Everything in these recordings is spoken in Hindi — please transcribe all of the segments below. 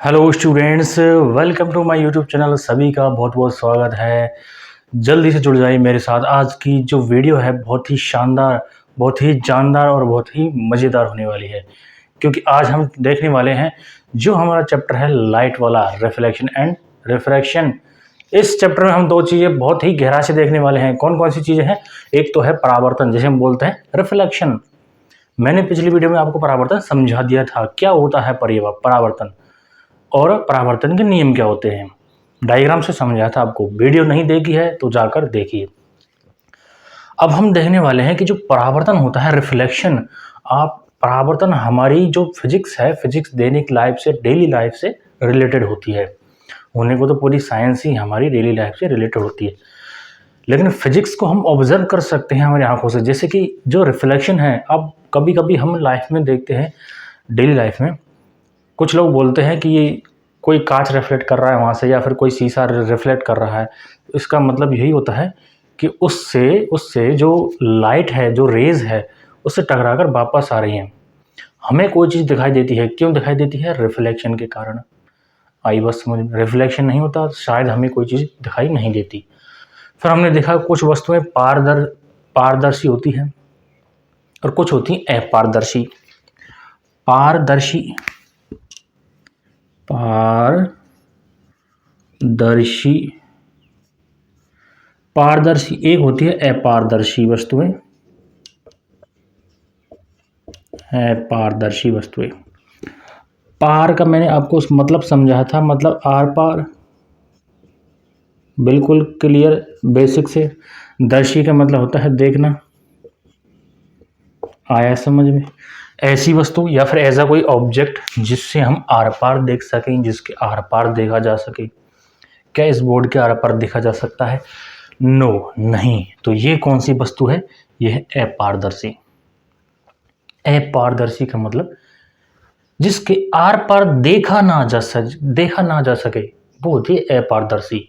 Hello students, welcome to my YouTube channel. सभी का बहुत बहुत स्वागत है। जल्दी से जुड़ जाइए मेरे साथ। आज की जो वीडियो है बहुत ही शानदार, बहुत ही जानदार और बहुत ही मज़ेदार होने वाली है, क्योंकि आज हम देखने वाले हैं जो हमारा चैप्टर है लाइट वाला, रिफ्लेक्शन एंड रिफ्रैक्शन। इस चैप्टर में हम दो चीज़ें बहुत ही गहरा से देखने वाले हैं। कौन कौन सी चीज़ें हैं? एक तो है परावर्तन, जिसे हम बोलते हैं रिफ्लेक्शन। मैंने पिछली वीडियो में आपको परावर्तन समझा दिया था, क्या होता है परावर्तन और परावर्तन के नियम क्या होते हैं। डायग्राम से समझाया था आपको। वीडियो नहीं देखी है तो जाकर देखिए। अब हम देखने वाले हैं कि जो परावर्तन होता है, रिफ्लेक्शन, आप परावर्तन हमारी जो फिजिक्स है, फिजिक्स दैनिक लाइफ से, डेली लाइफ से रिलेटेड होती है। होने को तो पूरी साइंस ही हमारी डेली लाइफ से रिलेटेड होती है, लेकिन फिजिक्स को हम ऑब्जर्व कर सकते हैं हमारी आंखों से। जैसे कि जो रिफ्लेक्शन है, अब कभी कभी हम लाइफ में देखते हैं, डेली लाइफ में कुछ लोग बोलते हैं कि ये कोई कांच रिफ्लेक्ट कर रहा है वहाँ से, या फिर कोई शीशा रिफ्लेक्ट कर रहा है। इसका मतलब यही होता है कि उससे उससे जो लाइट है, जो रेज है, उससे टकरा कर वापस आ रही हैं। हमें कोई चीज़ दिखाई देती है, क्यों दिखाई देती है? रिफ्लेक्शन के कारण। आई बस समझ में। रिफ्लेक्शन नहीं होता शायद हमें कोई चीज़ दिखाई नहीं देती। फिर हमने देखा कुछ वस्तुएं पारदर्शी होती हैं और कुछ होती हैं अपारदर्शी। पारदर्शी पारदर्शी पारदर्शी एक होती है अपारदर्शी वस्तुएं। अपारदर्शी वस्तुएं। पार का मैंने आपको उस मतलब समझाया था, मतलब आर पार, बिल्कुल क्लियर बेसिक से। दर्शी का मतलब होता है देखना। आया समझ में? ऐसी वस्तु या फिर ऐसा कोई ऑब्जेक्ट जिससे हम आर पार देख सकें, जिसके आर पार देखा जा सके। क्या इस बोर्ड के आर पार देखा जा सकता है? नो, नहीं। तो ये कौन सी वस्तु है? यह है अपारदर्शी। अपारदर्शी का मतलब जिसके आर पार देखा ना जा सके, वो होती है अपारदर्शी।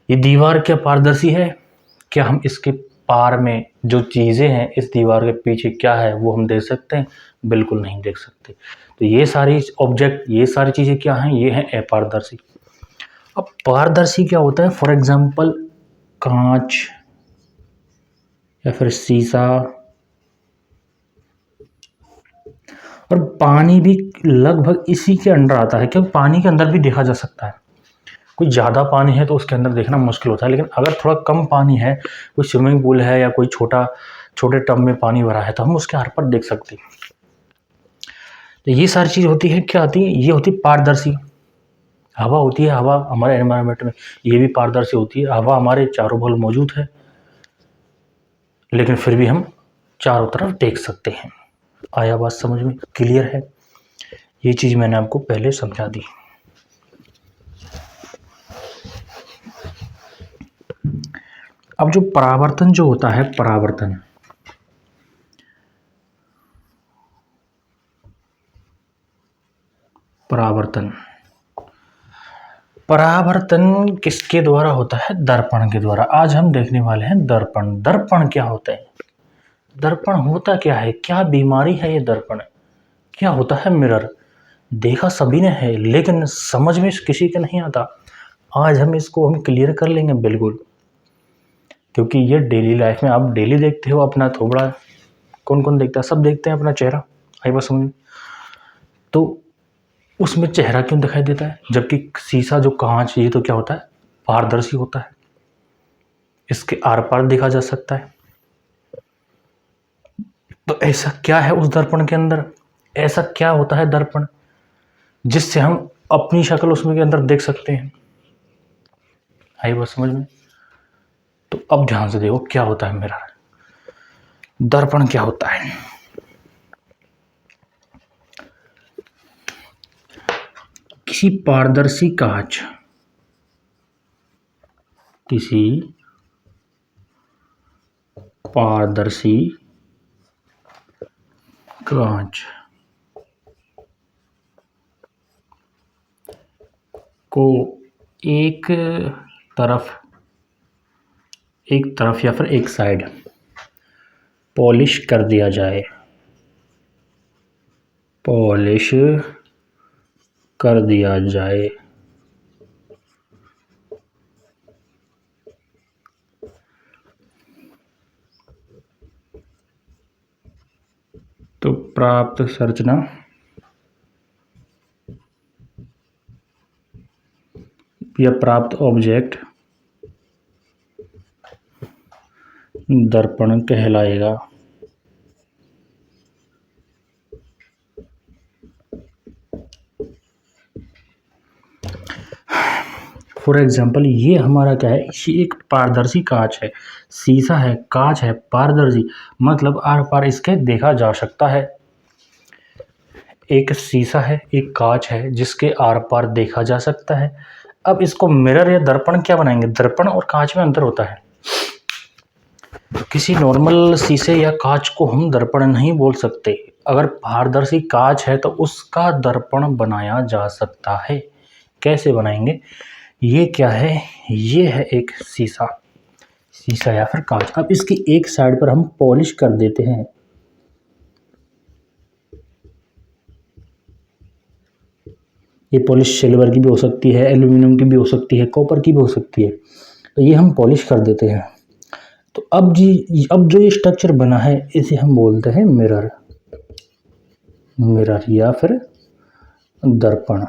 ये दीवार क्या पारदर्शी है? क्या हम इसके पार में जो चीजें हैं, इस दीवार के पीछे क्या है, वो हम देख सकते हैं? बिल्कुल नहीं देख सकते। तो ये सारी ऑब्जेक्ट, ये सारी चीजें क्या हैं? ये हैं अपारदर्शी। अब पारदर्शी क्या होता है? फॉर एग्जाम्पल कांच या फिर शीशा, और पानी भी लगभग इसी के अंडर आता है, क्योंकि पानी के अंदर भी देखा जा सकता है। कोई ज़्यादा पानी है तो उसके अंदर देखना मुश्किल होता है, लेकिन अगर थोड़ा कम पानी है, कोई स्विमिंग पूल है या कोई छोटे टब में पानी भरा है, तो हम उसके आर पर देख सकते हैं। तो ये सारी चीज़ होती है, क्या आती है? ये होती है पारदर्शी। हवा होती है, हवा हमारे एनवायरनमेंट में ये भी पारदर्शी होती है। हवा हमारे चारों बगल मौजूद है, लेकिन फिर भी हम चारों तरफ देख सकते हैं। आया बात समझ में? क्लियर है? ये चीज़ मैंने आपको पहले समझा दी। अब जो परावर्तन जो होता है, परावर्तन परावर्तन किसके द्वारा होता है? दर्पण के द्वारा। आज हम देखने वाले हैं दर्पण। दर्पण क्या होता है? दर्पण होता क्या है? क्या बीमारी है ये दर्पण? क्या होता है मिरर? देखा सभी ने है, लेकिन समझ में किसी के नहीं आता। आज हम इसको क्लियर कर लेंगे बिल्कुल, क्योंकि ये डेली लाइफ में आप डेली देखते हो अपना थोबड़ा। कौन कौन देखता है? सब देखते हैं अपना चेहरा। आई बात समझ? तो उसमें चेहरा क्यों दिखाई देता है, जबकि शीशा जो कांच, ये तो क्या होता है? पारदर्शी होता है, इसके आर पार देखा जा सकता है। तो ऐसा क्या है उस दर्पण के अंदर? ऐसा क्या होता है दर्पण जिससे हम अपनी शक्ल उसमें के अंदर देख सकते हैं? आई बात समझ में? तो अब ध्यान से देखो क्या होता है मिरर। दर्पण क्या होता है? किसी पारदर्शी कांच, किसी पारदर्शी कांच को एक तरफ या फिर एक साइड पॉलिश कर दिया जाए, पॉलिश कर दिया जाए। तो प्राप्त संरचना या प्राप्त ऑब्जेक्ट दर्पण कहलाएगा। फॉर एग्जाम्पल ये हमारा क्या है, ये एक पारदर्शी कांच है, शीशा है, कांच है, पारदर्शी मतलब आर पार इसके देखा जा सकता है। एक शीशा है, एक कांच है जिसके आर पार देखा जा सकता है। अब इसको मिरर या दर्पण क्या बनाएंगे? दर्पण और कांच में अंतर होता है। किसी नॉर्मल शीशे या कांच को हम दर्पण नहीं बोल सकते। अगर पारदर्शी कांच है तो उसका दर्पण बनाया जा सकता है। कैसे बनाएंगे? ये क्या है? ये है एक शीशा, शीशा या फिर कांच। अब इसकी एक साइड पर हम पॉलिश कर देते हैं। ये पॉलिश सिल्वर की भी हो सकती है, एल्यूमिनियम की भी हो सकती है, कॉपर की भी हो सकती है। तो ये हम पॉलिश कर देते हैं। तो अब जो ये स्ट्रक्चर बना है इसे हम बोलते हैं मिरर, मिरर या फिर दर्पण।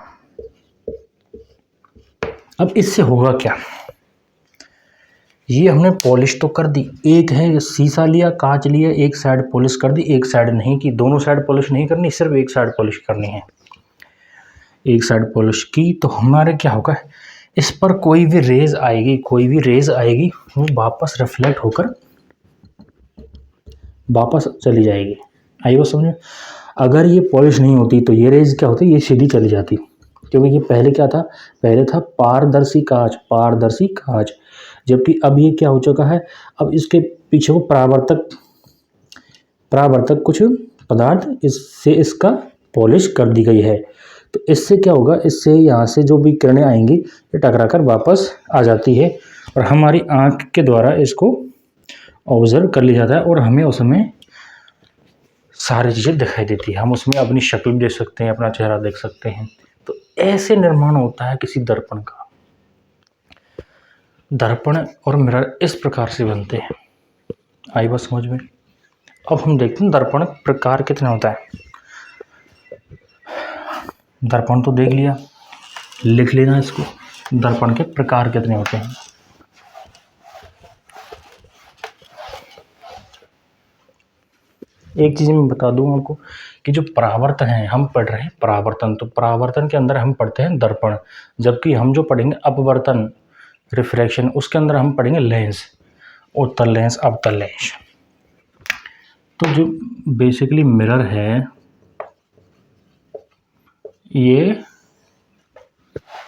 अब इससे होगा क्या? ये हमने पॉलिश तो कर दी, एक है शीशा लिया, कांच लिया, एक साइड पॉलिश कर दी, एक साइड नहीं की। दोनों साइड पॉलिश नहीं करनी, सिर्फ एक साइड पॉलिश करनी है। एक साइड पॉलिश की तो हमारे क्या होगा, इस पर कोई भी रेज आएगी, वो वापस रिफ्लेक्ट होकर वापस चली जाएगी। आई बात समझ? अगर ये पॉलिश नहीं होती तो ये रेज क्या होती, ये सीधी चली जाती। क्योंकि ये पहले क्या था, पहले था पारदर्शी कांच, जबकि अब ये क्या हो चुका है, अब इसके पीछे वो परावर्तक कुछ पदार्थ इससे इसका पॉलिश कर दी गई है। तो इससे क्या होगा, इससे यहाँ से जो भी किरणें आएंगी ये टकरा कर वापस आ जाती है और हमारी आँख के द्वारा इसको ऑब्जर्व कर लिया जाता है और हमें उसमें सारी चीज़ें दिखाई देती है। हम उसमें अपनी शक्ल भी देख सकते हैं, अपना चेहरा देख सकते हैं। तो ऐसे निर्माण होता है किसी दर्पण का। दर्पण और मिरर इस प्रकार से बनते हैं। आई बात समझ में? अब हम देखते हैं दर्पण प्रकार कितना होता है। दर्पण तो देख लिया, लिख लेना इसको, दर्पण के प्रकार कितने होते हैं। एक चीज़ मैं बता दूं आपको कि जो परावर्तन है, हम पढ़ रहे हैं परावर्तन, तो परावर्तन के अंदर हम पढ़ते हैं दर्पण, जबकि हम जो पढ़ेंगे अपवर्तन, रिफ्रैक्शन, उसके अंदर हम पढ़ेंगे लेंस, उत्तल लेंस, अवतल लेंस। तो जो बेसिकली मिरर है ये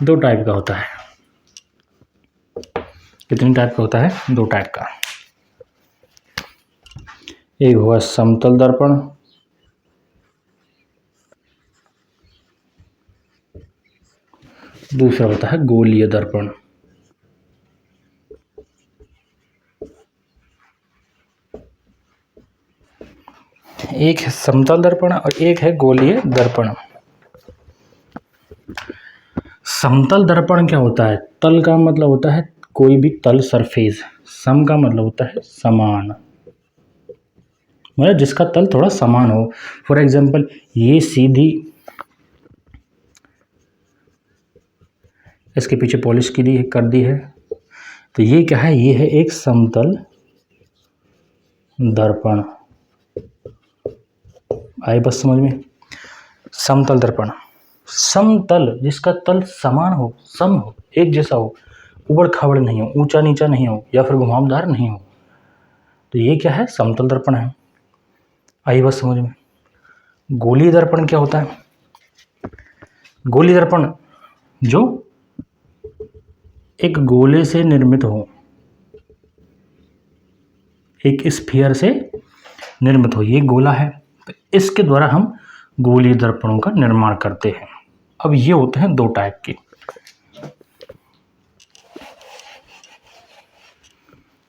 दो टाइप का होता है। कितनी टाइप का होता है? दो टाइप का। एक हुआ समतल दर्पण, दूसरा होता है गोलीय दर्पण। एक है समतल दर्पण और एक है गोलीय दर्पण। समतल दर्पण क्या होता है? तल का मतलब होता है कोई भी तल, सरफेस। सम का मतलब होता है समान, मतलब जिसका तल थोड़ा समान हो। फॉर एग्जाम्पल ये सीधी, इसके पीछे पॉलिश कर दी है, तो ये क्या है, ये है एक समतल दर्पण। आई बस समझ में? समतल दर्पण, समतल जिसका तल समान हो, सम हो, एक जैसा हो, उबड़ खाबड़ नहीं हो, ऊंचा नीचा नहीं हो या फिर घुमावदार नहीं हो, तो ये क्या है, समतल दर्पण है। आई बस समझ में? गोलीय दर्पण क्या होता है? गोलीय दर्पण जो एक गोले से निर्मित हो, एक स्फीयर से निर्मित हो, ये गोला है, तो इसके द्वारा हम गोलीय दर्पणों का निर्माण करते हैं। अब ये होते हैं दो टाइप के।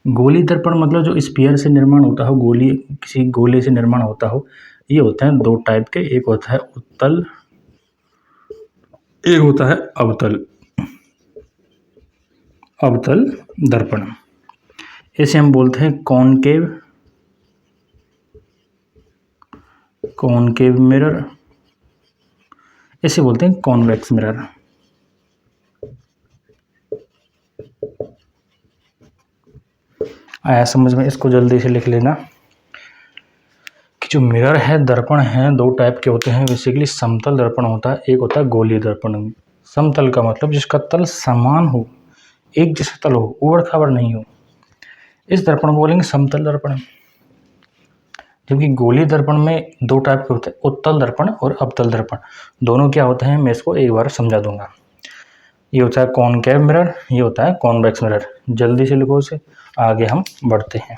गोलीय दर्पण मतलब जो स्फीयर से निर्माण होता हो, किसी गोले से निर्माण होता हो, ये होते हैं दो टाइप के। एक होता है उत्तल, एक होता है अवतल अवतल दर्पण, इसे हम बोलते हैं कॉनकेव मिरर, इसे बोलते हैं कॉन्वेक्स मिरर। आया समझ में? इसको जल्दी से लिख लेना कि जो मिरर है, दर्पण है, दो टाइप के होते हैं बेसिकली। समतल दर्पण होता है, एक होता है गोलीय दर्पण। समतल का मतलब जिसका तल समान हो, एक जैसा तल हो, उबड़ खाबड़ नहीं हो, इस दर्पण को बोलेंगे समतल दर्पण। क्योंकि गोलीय दर्पण में दो टाइप के होते हैं, उत्तल दर्पण और अवतल दर्पण। दोनों क्या होते हैं मैं इसको एक बार समझा दूंगा। ये होता है कॉनकेव मिरर, ये होता है कॉन्वेक्स मिरर। जल्दी से लिखो इसे, आगे हम बढ़ते हैं।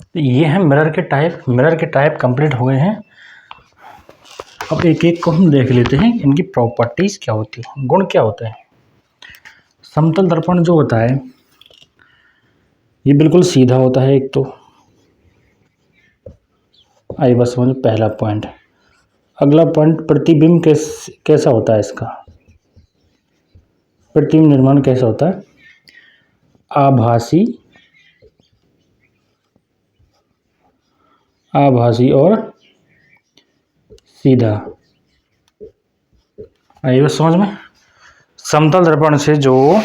तो ये है मिरर के टाइप कंप्लीट हो गए हैं। अब एक एक को हम देख लेते हैं, इनकी प्रॉपर्टीज क्या होती है, गुण क्या होते हैं। समतल दर्पण जो होता है ये बिल्कुल सीधा होता है। एक तो आई बस समझ, पहला पॉइंट। अगला पॉइंट, प्रतिबिंब कैसा होता है इसका, प्रतिबिंब निर्माण कैसा होता है, आभासी और सीधा। आई बस समझ में? समतल दर्पण से जो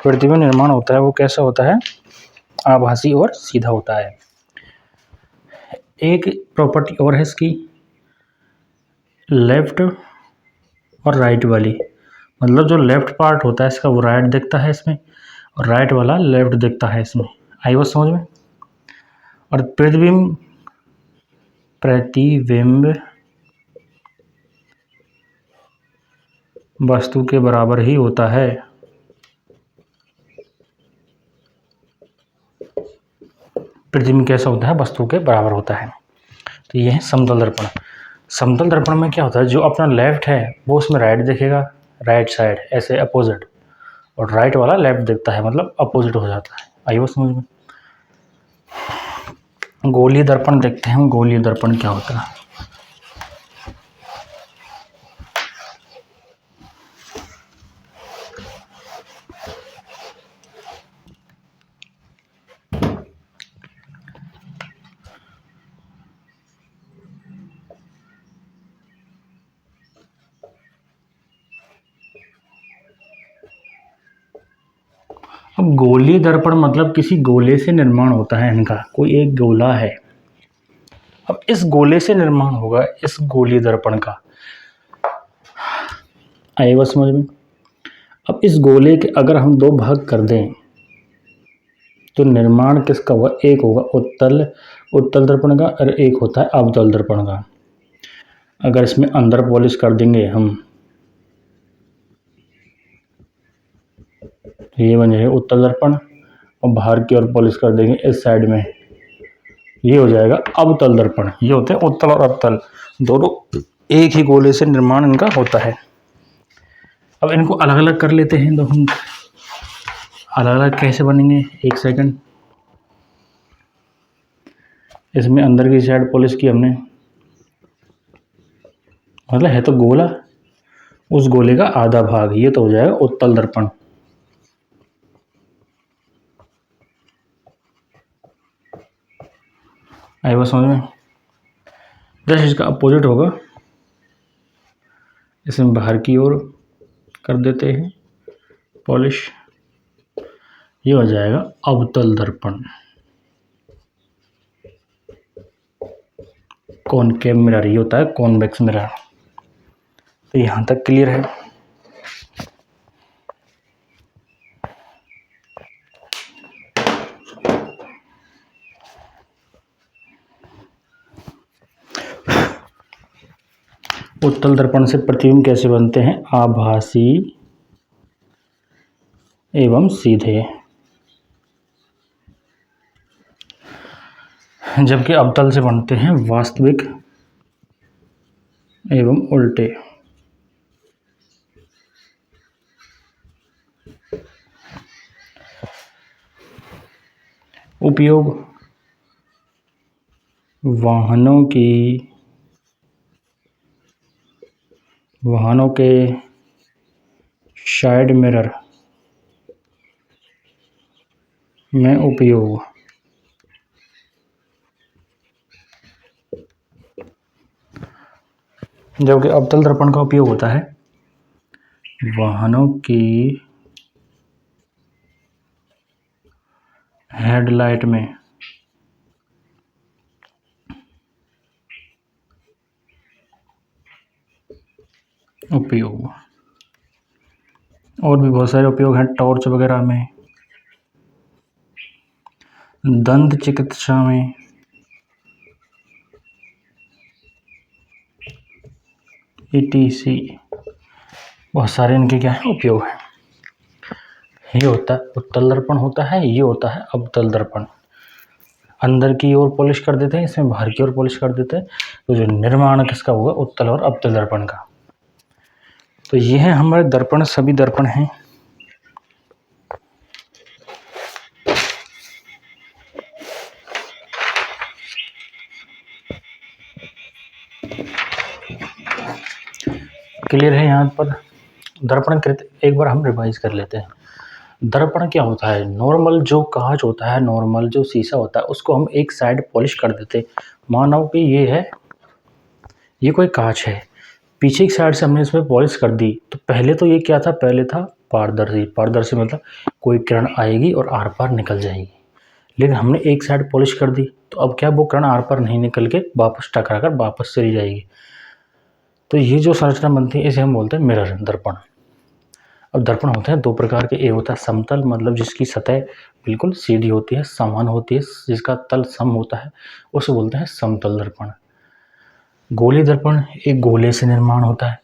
प्रतिबिंब निर्माण होता है वो कैसा होता है, आभासी और सीधा होता है। एक प्रॉपर्टी और है इसकी, लेफ्ट और राइट वाली। मतलब जो लेफ्ट पार्ट होता है इसका वो राइट दिखता है इसमें, और राइट वाला लेफ्ट दिखता है इसमें। आई बात समझ में? और प्रतिबिंब वस्तु के बराबर ही होता है। प्रतिबिंब कैसा होता है, वस्तु के बराबर होता है। तो ये है समतल दर्पण। समतल दर्पण में क्या होता है, जो अपना लेफ्ट है वो उसमें राइट दिखेगा, राइट साइड ऐसे अपोजिट, और राइट वाला लेफ्ट दिखता है, मतलब अपोजिट हो जाता है। आई वो समझ में? गोलीय दर्पण देखते हैं हम, गोलीय दर्पण क्या होता है। अब गोलीय दर्पण मतलब किसी गोले से निर्माण होता है इनका, कोई एक गोला है। अब इस गोले से निर्माण होगा इस गोलीय दर्पण का। आए बात समझ में? अब इस गोले के अगर हम दो भाग कर दें तो निर्माण किसका होगा, एक होगा उत्तल दर्पण का और एक होता है अवतल दर्पण का। अगर इसमें अंदर पॉलिश कर देंगे हम, ये बन जाएगा उत्तल दर्पण, और बाहर की ओर पॉलिश कर देंगे इस साइड में, ये हो जाएगा अवतल दर्पण। ये होते हैं उत्तल और अवतल, दोनों एक ही गोले से निर्माण इनका होता है। अब इनको अलग अलग कर लेते हैं, तो हम अलग अलग कैसे बनेंगे, एक सेकंड। इसमें अंदर की साइड पॉलिश की हमने, मतलब है तो गोला, उस गोले का आधा भाग, ये तो हो जाएगा उत्तल दर्पण। आई बात समझ में? जैसे इसका अपोजिट होगा, इसमें बाहर की ओर कर देते हैं पॉलिश, ये हो जाएगा अवतल दर्पण। कॉनकेव मिरर, ये होता है कॉन्वेक्स मिरर। तो यहाँ तक क्लियर है। उत्तल दर्पण से प्रतिबिंब कैसे बनते हैं, आभासी एवं सीधे, जबकि अवतल से बनते हैं वास्तविक एवं उल्टे। उपयोग, वाहनों की वाहनों के साइड मिरर में उपयोग। जबकि अवतल दर्पण का उपयोग होता है वाहनों की हेडलाइट में उपयोग। और भी बहुत सारे उपयोग हैं टॉर्च वगैरह में, दंत चिकित्सा में, ETC। बहुत सारे इनके क्या है उपयोग हैं। ये होता है उत्तल दर्पण होता है, ये होता है अवतल दर्पण। अंदर की ओर पॉलिश कर देते हैं, इसमें बाहर की ओर पॉलिश कर देते हैं। तो जो निर्माण किसका होगा, उत्तल और अवतल दर्पण का। तो ये है हमारे दर्पण, सभी दर्पण हैं। क्लियर है यहाँ पर। दर्पण कृत एक बार हम रिवाइज कर लेते हैं। दर्पण क्या होता है, नॉर्मल जो कांच होता है, नॉर्मल जो शीशा होता है, उसको हम एक साइड पॉलिश कर देते। मानो कि ये कोई कांच है, पीछे की साइड से हमने इसमें पॉलिश कर दी। तो पहले तो ये क्या था, पहले था पारदर्शी। पारदर्शी मतलब कोई किरण आएगी और आर पार निकल जाएगी। लेकिन हमने एक साइड पॉलिश कर दी, तो अब क्या वो किरण आर पार नहीं निकल के वापस टकरा कर वापस चली जाएगी। तो ये जो संरचना बनती है इसे हम बोलते हैं मिरर, दर्पण। अब दर्पण होते हैं दो प्रकार के। एक होता है समतल, मतलब जिसकी सतह बिल्कुल सीधी होती है, समान होती है, जिसका तल सम होता है, उसे बोलते हैं समतल दर्पण। गोली दर्पण एक गोले से निर्माण होता है।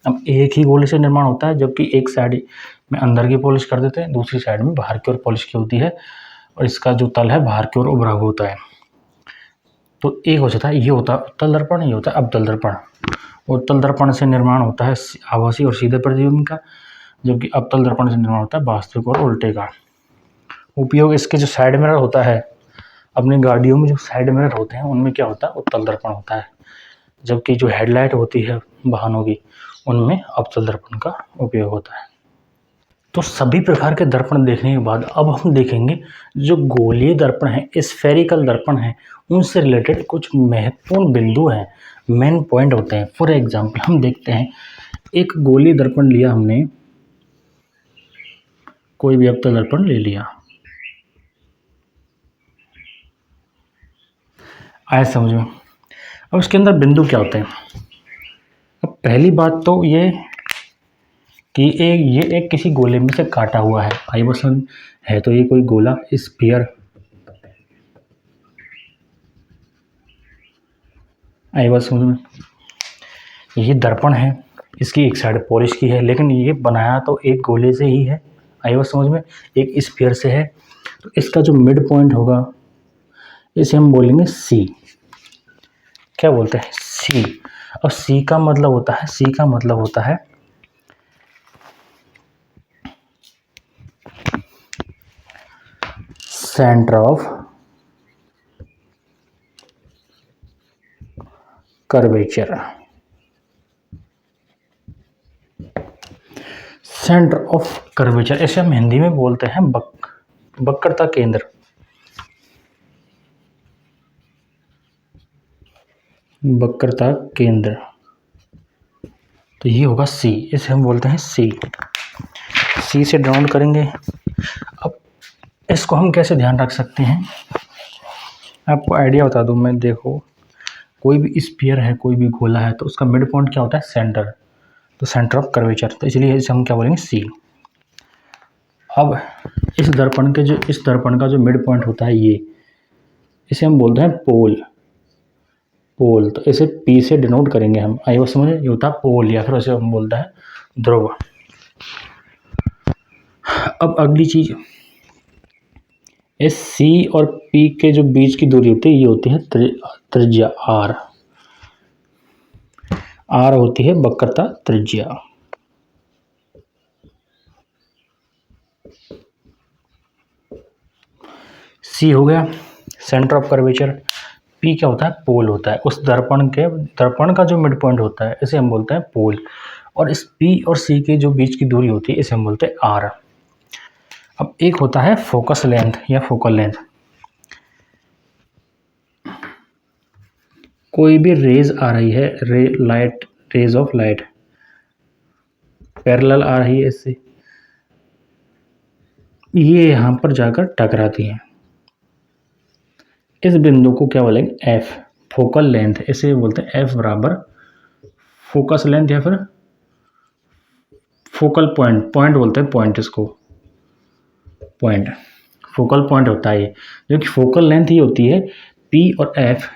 अब एक ही गोले से निर्माण होता है, जबकि एक साइड में अंदर की पॉलिश कर देते हैं, दूसरी साइड में बाहर की ओर पॉलिश की होती है, और इसका जो तल है बाहर की ओर उभरा हुआ होता है। तो एक हो जाता है, ये होता है उत्तल दर्पण, ये होता है अवतल दर्पण। उत्तल दर्पण से निर्माण होता है आभासी और सीधे प्रतिबिंब का, जबकि अवतल दर्पण से निर्माण होता है वास्तविक और उल्टे का। उपयोग इसके जो साइड मिरर होता है, अपनी गाड़ियों में जो साइड मिरर होते हैं उनमें क्या होता है, उत्तल दर्पण होता है। जबकि जो हेडलाइट होती है वाहनों की, उनमें अवतल दर्पण का उपयोग होता है। तो सभी प्रकार के दर्पण देखने के बाद अब हम देखेंगे जो गोलीय दर्पण है, स्फेरिकल दर्पण है, उनसे रिलेटेड कुछ महत्वपूर्ण बिंदु हैं, मेन पॉइंट होते हैं। फॉर एग्जाम्पल हम देखते हैं, एक गोलीय दर्पण लिया हमने, कोई भी अवतल दर्पण ले लिया, आया समझ में। अब इसके अंदर बिंदु क्या होते हैं। अब पहली बात तो ये कि ये एक किसी गोले में से काटा हुआ है। आई बस है तो ये कोई गोला स्फीयर, आई बस समझ में। ये दर्पण है, इसकी एक साइड पॉलिश की है, लेकिन ये बनाया तो एक गोले से ही है। आई बस समझ में, एक स्फीयर से है। तो इसका जो मिड पॉइंट होगा इसे हम बोलेंगे सी। क्या बोलते हैं, सी। और सी का मतलब होता है, सी का मतलब होता है centre of curvature. Centre of curvature, ऐसे हम हिंदी में बोलते हैं वक्रता केंद्र। वक्रता केंद्र, तो ये होगा सी, इसे हम बोलते हैं सी। सी से डाउन करेंगे। अब इसको हम कैसे ध्यान रख सकते हैं, आपको आइडिया बता दूं मैं। देखो, कोई भी स्फीयर है, कोई भी गोला है, तो उसका मिड पॉइंट क्या होता है, सेंटर। तो सेंटर ऑफ कर्वेचर, तो इसलिए इसे हम क्या बोलेंगे, सी। अब इस दर्पण का जो मिड पॉइंट होता है ये, इसे हम बोलते हैं पोल। पोल, तो इसे पी से डिनोट करेंगे हम। आई वो समझे, ये होता है पोल, या फिर उसे हम बोलते हैं ध्रुव। अब अगली चीज, इस सी और पी के जो बीच की दूरी होती है ये होती है त्रिज्या आर। आर होती है वक्रता त्रिज्या। सी हो गया सेंटर ऑफ कर्वेचर। पी क्या होता है, पोल होता है। उस दर्पण का जो मिड पॉइंट होता है इसे हम बोलते हैं पोल। और इस P और C के जो बीच की दूरी होती है इसे हम बोलते हैं R। अब एक होता है फोकस लेंथ या फोकल लेंथ। कोई भी रेज आ रही है, रेज ऑफ लाइट पैरेलल आ रही है इससे, ये यहाँ पर जाकर टकराती हैं। इस बिंदु को क्या बोलेंगे? F, focal length. इसे बोलते हैं F बराबर फोकस लेंथ या फिर फोकल पॉइंट। पॉइंट बोलते हैं पॉइंट, इसको पॉइंट, फोकल पॉइंट होता है ये। जो कि फोकल लेंथ ये होती है P और F,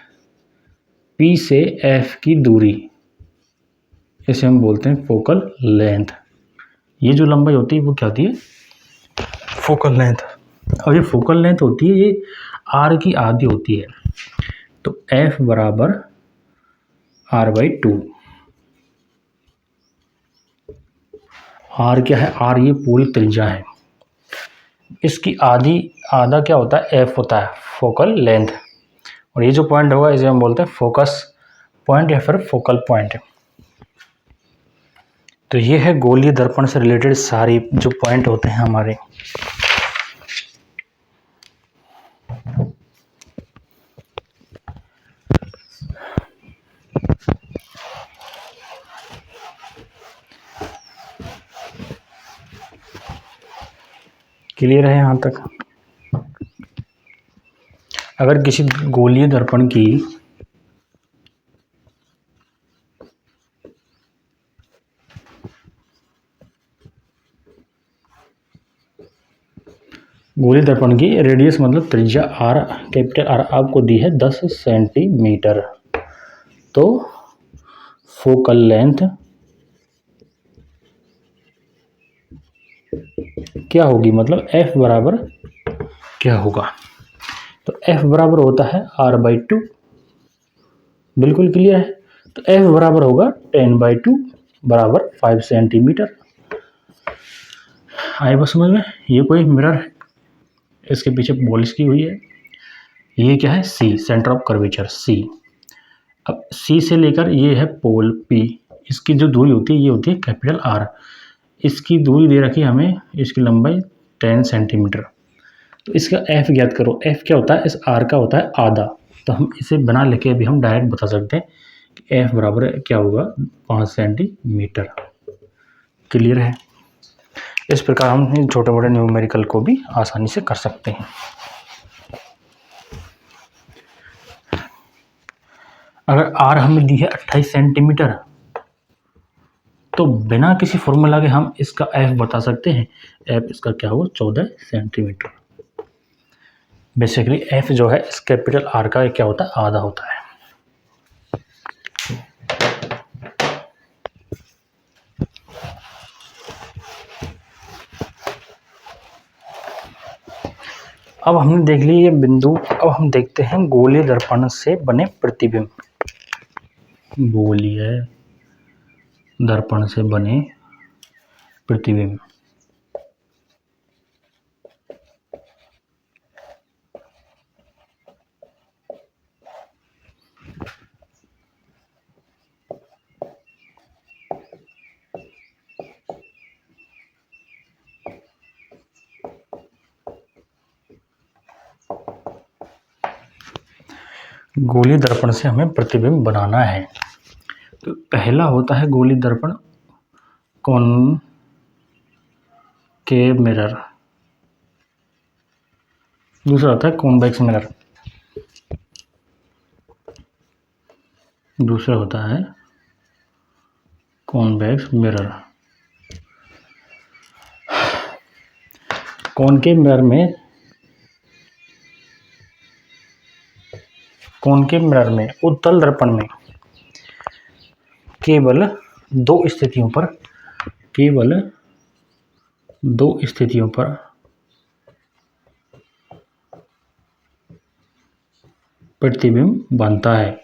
P से F की दूरी, इसे हम बोलते हैं फोकल लेंथ। ये जो लंबाई होती है वो क्या होती है? Focal length. और ये फोकल लेंथ होती है, ये R की आधी होती है। तो F बराबर R/2। R क्या है? R ये पूरी त्रिज्या है, इसकी आधा क्या होता है? F होता है, फोकल लेंथ। और ये जो पॉइंट होगा इसे हम बोलते हैं फोकस पॉइंट या फिर फोकल पॉइंट। तो ये है गोलीय दर्पण से रिलेटेड सारी जो पॉइंट होते हैं हमारे। क्लियर है यहाँ तक? अगर किसी गोलीय दर्पण की रेडियस मतलब त्रिज्या R, कैपिटल R आपको दी है 10 सेंटीमीटर, तो फोकल लेंथ क्या होगी? मतलब F बराबर क्या होगा? तो F बराबर होता है R/2। बिल्कुल क्लियर है? तो F बराबर होगा 10/2 बराबर 5 सेंटीमीटर। आए बस समझ में? ये कोई मिरर है, इसके पीछे पॉलिश की हुई है। ये क्या है? C, centre of curvature C। अब C से लेकर ये है पोल P, इसकी जो दूरी होती है ये होती है कैपिटल R। इसकी दूरी दे रखी है हमें, इसकी लंबाई 10 सेंटीमीटर। तो इसका F ज्ञात करो। F क्या होता है? इस R का होता है आधा। तो हम इसे बना लेके अभी हम डायरेक्ट बता सकते हैं कि F बराबर क्या होगा? 5 सेंटीमीटर। क्लियर है? इस प्रकार हम छोटे मोटे न्यूमेरिकल को भी आसानी से कर सकते हैं। अगर R हमें दी है 28 सेंटीमीटर, तो बिना किसी फॉर्मूला के हम इसका F बता सकते हैं। F इसका क्या होगा? 14 सेंटीमीटर। बेसिकली F जो है इस कैपिटल R का क्या होता है? आधा होता है। अब हमने देख ली ये बिंदु। अब हम देखते हैं गोलीय दर्पण से बने प्रतिबिंब। गोलीय दर्पण से बने प्रतिबिंब। गोलीय दर्पण से हमें प्रतिबिंब बनाना है। तो पहला होता है गोलीय दर्पण कॉनकेव मिरर, दूसरा होता है कॉन्वेक्स मिरर, दूसरा होता है कॉन्वेक्स मिरर। कॉनकेव मिरर में उत्तल दर्पण में केवल दो स्थितियों पर प्रतिबिंब बनता है,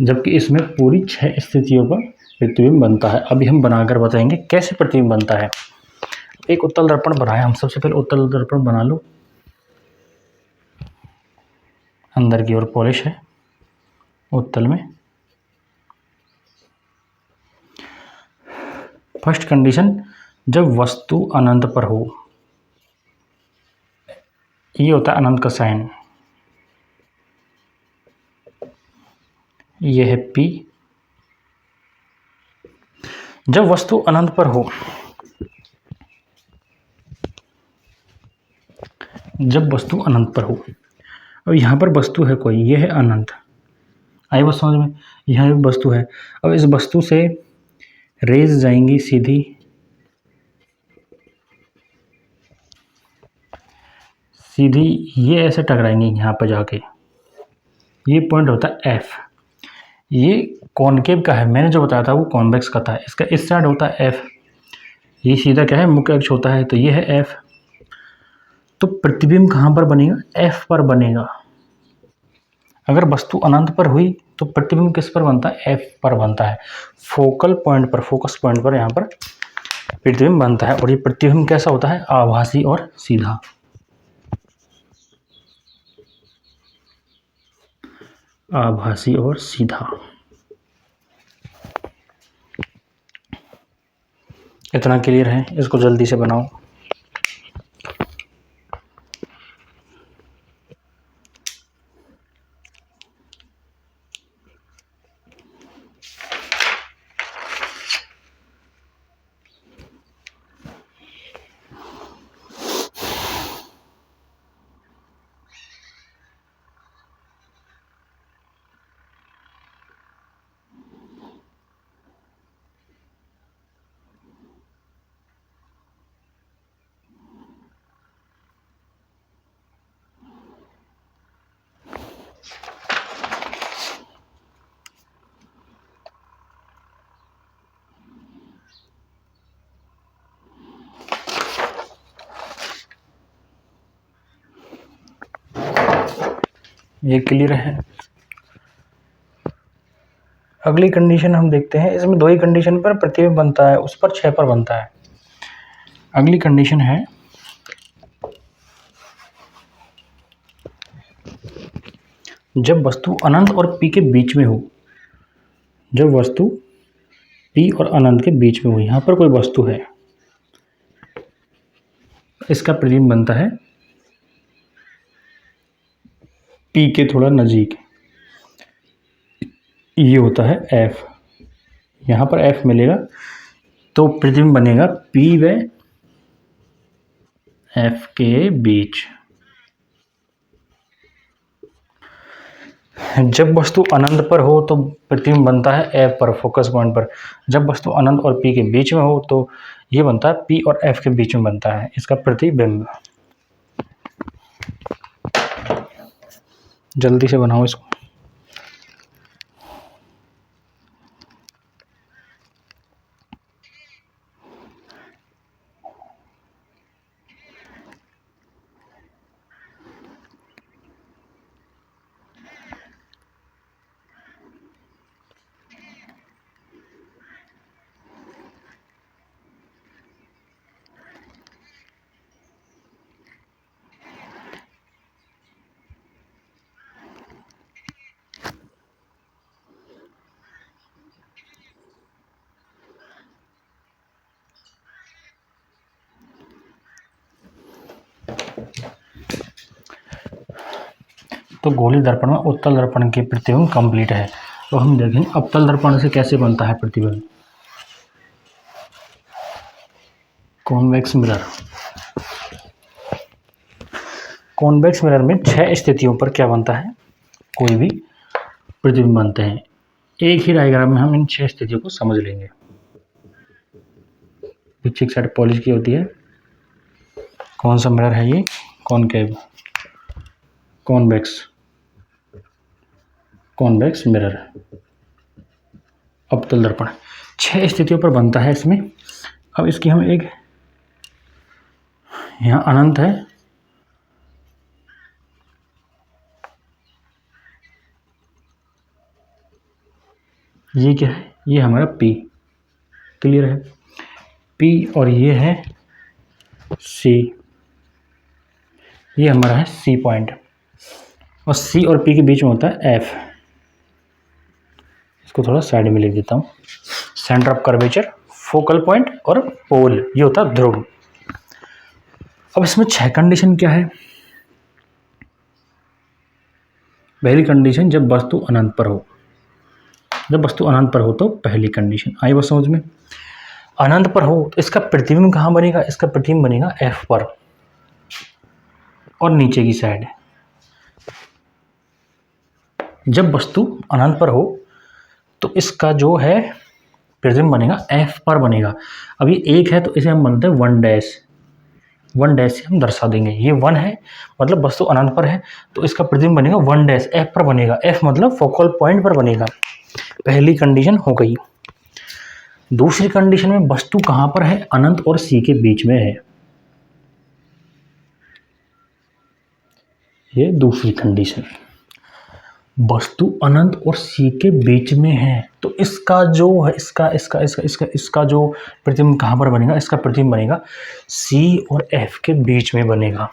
जबकि इसमें पूरी 6 स्थितियों पर प्रतिबिंब बनता है। अभी हम बनाकर बताएंगे कैसे प्रतिबिंब बनता है। एक उत्तल दर्पण बनाया हम। सबसे पहले उत्तल दर्पण बना लो। अंदर की ओर पॉलिश है उत्तल में। फर्स्ट कंडीशन, जब वस्तु अनंत पर हो, ये होता है अनंत का साइन, ये है P। जब वस्तु अनंत पर हो, जब वस्तु अनंत पर हो, अब यहाँ पर वस्तु है कोई, ये है अनंत, आई बात समझ में, यहाँ एक वस्तु है। अब इस वस्तु से रेज जाएंगी सीधी सीधी, ये ऐसे टकराएंगी यहाँ पर जाके, ये पॉइंट होता है F। ये कॉनकेव का है, मैंने जो बताया था वो कॉन्वेक्स का था, इसका इस साइड होता है F, ये सीधा क्या है मुख्य अक्ष होता है, तो ये है F। तो प्रतिबिंब कहाँ पर बनेगा, F पर बनेगा। अगर वस्तु अनंत पर हुई तो प्रतिबिंब किस पर बनता है, F पर बनता है, फोकल पॉइंट पर, फोकस पॉइंट पर यहाँ पर प्रतिबिंब बनता है। और ये प्रतिबिंब कैसा होता है, आभासी और सीधा। आभासी और सीधा, इतना क्लियर है, इसको जल्दी से बनाओ। ये क्लियर है। अगली कंडीशन हम देखते हैं, इसमें दो ही कंडीशन पर प्रतिबिंब बनता है, उस पर 6 पर बनता है। अगली कंडीशन है, जब वस्तु अनंत और P के बीच में हो, जब वस्तु P और अनंत के बीच में हो, यहाँ पर कोई वस्तु है, इसका प्रतिबिंब बनता है P के थोड़ा नज़दीक, ये होता है F। यहाँ पर F मिलेगा तो प्रतिबिंब बनेगा P व F के बीच। जब वस्तु अनंत पर हो तो प्रतिबिंब बनता है F पर, फोकस पॉइंट पर। जब वस्तु अनंत और P के बीच में हो तो ये बनता है P और F के बीच में बनता है, इसका प्रतिबिंब। जल्दी से बनाओ इसको। तो गोलीय दर्पण में उत्तल दर्पण के प्रतिबिंब कंप्लीट है। तो हम देखें अवतल दर्पण से कैसे बनता है प्रतिबिंब। कॉन्वेक्स मिरर, कॉन्वेक्स मिरर में 6 स्थितियों पर क्या बनता है, कोई भी प्रतिबिंब बनते हैं। एक ही डायग्राम में हम इन 6 स्थितियों को समझ लेंगे। पीछे की साइड पॉलिश की होती है। कौन सा मिरर है ये, कॉनकेव, कॉन्वेक्स, कॉन्वेक्स मिरर, अवतल दर्पण 6 स्थितियों पर बनता है इसमें। अब इसकी हम एक, यहाँ अनंत है, ये क्या है, ये हमारा P, क्लियर है, P और ये है C, ये हमारा है C पॉइंट, और C और P के बीच में होता है F। इसको थोड़ा साइड में लिख देता हूँ। Centre of curvature focal point और पोल, ये होता है ध्रुव। अब इसमें 6 कंडीशन क्या है। पहली कंडीशन, जब वस्तु अनंत पर हो। जब वस्तु अनंत पर हो तो पहली कंडीशन आई बात समझ में। अनंत पर हो तो इसका प्रतिबिंब कहाँ बनेगा, इसका प्रतिबिंब बनेगा F पर और नीचे की साइड। जब वस्तु अनंत पर हो तो इसका जो है प्रतिबिंब बनेगा F पर बनेगा। अब ये 1 है तो इसे हम बनते हैं 1 डैश, 1 डैश से हम दर्शा देंगे। ये 1 है मतलब वस्तु अनंत पर है तो इसका प्रतिबिंब बनेगा 1 डैश F पर बनेगा। F मतलब फोकल पॉइंट पर बनेगा। पहली कंडीशन हो गई। दूसरी कंडीशन में वस्तु कहां पर है, अनंत और C के बीच में है। ये दूसरी कंडीशन, वस्तु अनंत और C के बीच में है तो इसका जो है इसका जो प्रतिबिंब कहां पर बनेगा, इसका प्रतिबिंब बनेगा C और F के बीच में बनेगा।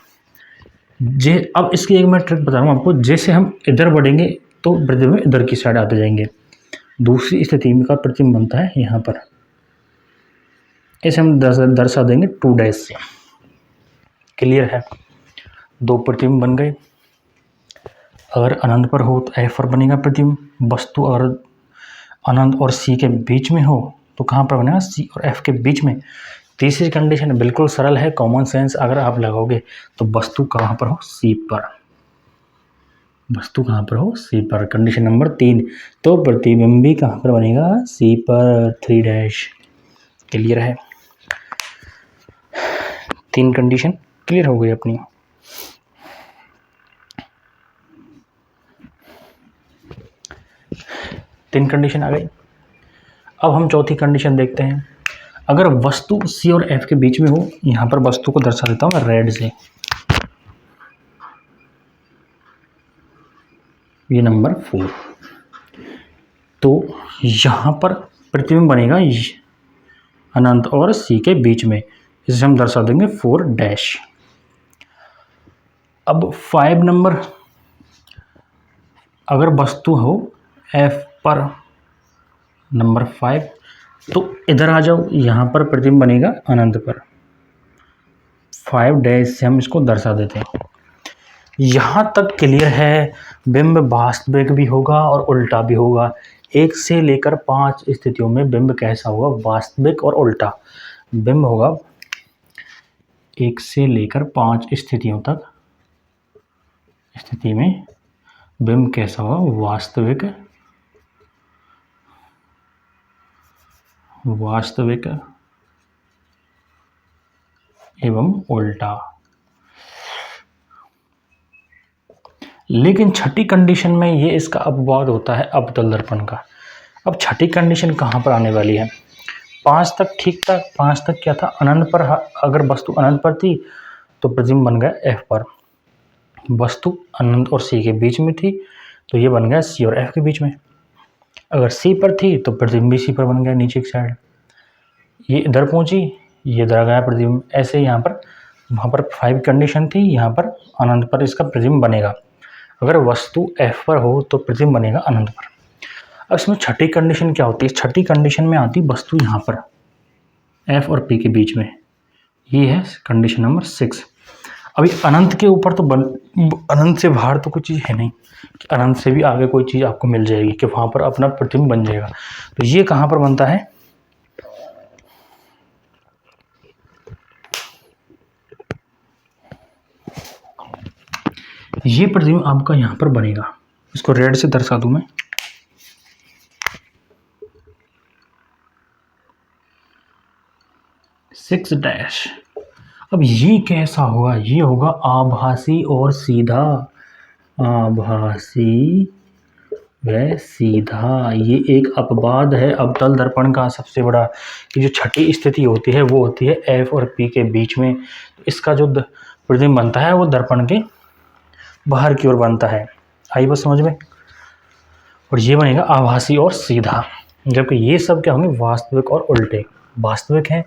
अब इसकी एक मैं ट्रिक बता रहा हूँ आपको। जैसे हम इधर बढ़ेंगे तो प्रतिबिंब इधर की साइड आते जाएंगे। दूसरी स्थिति में का प्रतिबिंब बनता है यहाँ पर, इसे हम दर्शा देंगे 2 डैश से। क्लियर है, 2 प्रतिबिंब बन गए। अगर अनंत पर हो तो F पर बनेगा प्रतिबिंब। वस्तु अगर अनंत और C के बीच में हो तो कहाँ पर बनेगा, C और F के बीच में। तीसरी कंडीशन बिल्कुल सरल है, कॉमन सेंस अगर आप लगाओगे तो वस्तु कहाँ पर हो, C पर। वस्तु कहाँ पर हो, C पर। कंडीशन नंबर 3, तो प्रतिबिंब भी कहाँ पर बनेगा, C पर, 3 डैश। क्लियर है, 3 कंडीशन क्लियर हो गई अपनी। तीन कंडीशन आ गई। अब हम चौथी कंडीशन देखते हैं। अगर वस्तु C और F के बीच में हो, यहाँ पर वस्तु को दर्शा देता हूँ मैं रेड से, ये नंबर 4। तो यहाँ पर प्रतिबिंब बनेगा अनंत और C के बीच में, इसे हम दर्शा देंगे 4 डैश। अब 5 नंबर, अगर वस्तु हो F पर, नंबर 5, तो इधर आ जाओ, यहाँ पर प्रतिबिंब बनेगा अनंत पर। 5 डैश से हम इसको दर्शा देते हैं। यहाँ तक क्लियर है। बिंब वास्तविक भी होगा और उल्टा भी होगा। 1 से लेकर 5 स्थितियों में बिंब कैसा होगा, वास्तविक और उल्टा। बिंब होगा 1 से लेकर 5 स्थितियों तक, स्थिति में बिंब कैसा होगा, वास्तविक एवं उल्टा। लेकिन छठी कंडीशन में ये इसका अपवाद होता है अवतल दर्पण का। अब छठी कंडीशन कहाँ पर आने वाली है, 5 तक ठीक था। 5 तक क्या था, अनंत पर। अगर वस्तु अनंत पर थी तो प्रतिबिंब बन गया F पर। वस्तु अनंत और C के बीच में थी तो ये बन गया C और F के बीच में। अगर C पर थी तो प्रतिबिंब भी C पर बन गया नीचे की साइड। ये इधर पहुंची, ये इधर गया प्रतिबिंब। ऐसे यहाँ पर, वहाँ पर 5 कंडीशन थी, यहाँ पर अनंत पर इसका प्रतिबिंब बनेगा। अगर वस्तु F पर हो तो प्रतिबिंब बनेगा अनंत पर। अब इसमें छठी कंडीशन क्या होती है, छठी कंडीशन में आती वस्तु यहाँ पर F और P के बीच में। ये है कंडीशन नंबर 6। अभी अनंत के ऊपर तो अनंत से बाहर तो कोई चीज़ है नहीं कि अनंत से भी आगे कोई चीज़ आपको मिल जाएगी कि वहाँ पर अपना प्रतिबिंब बन जाएगा। तो ये कहाँ पर बनता है, ये प्रतिबिंब आपका यहाँ पर बनेगा। इसको रेड से दर्शा दूं मैं, सिक्स डैश। अब ये कैसा होगा, ये होगा आभासी और सीधा। आभासी व सीधा, ये एक अपवाद है अवतल दर्पण का सबसे बड़ा, कि जो छठी स्थिति होती है वो होती है F और P के बीच में। तो इसका जो प्रतिबिंब बनता है वो दर्पण के बाहर की ओर बनता है। आई बस समझ में। और ये बनेगा आभासी और सीधा, जबकि ये सब क्या होंगे, वास्तविक और उल्टे। वास्तविक हैं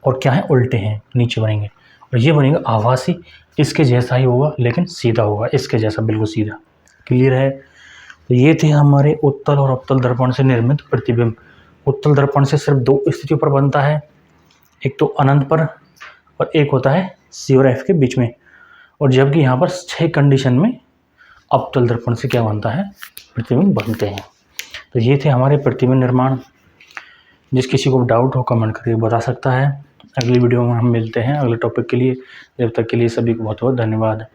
और क्या है, उल्टे हैं, नीचे बनेंगे। और ये बनेगा आभासी, इसके जैसा ही होगा लेकिन सीधा होगा, इसके जैसा बिल्कुल सीधा। क्लियर है। तो ये थे हमारे उत्तल और अवतल दर्पण से निर्मित प्रतिबिंब। उत्तल दर्पण से सिर्फ 2 स्थितियों पर बनता है, एक तो अनंत पर और एक होता है C और F के बीच में। और जबकि यहाँ पर 6 कंडीशन में अवतल दर्पण से क्या बनता है, प्रतिबिंब बनते हैं। तो ये थे हमारे प्रतिबिंब निर्माण। जिस किसी को डाउट हो कमेंट करके बता सकता है। अगली वीडियो में हम मिलते हैं अगले टॉपिक के लिए। जब तक के लिए सभी को बहुत बहुत धन्यवाद।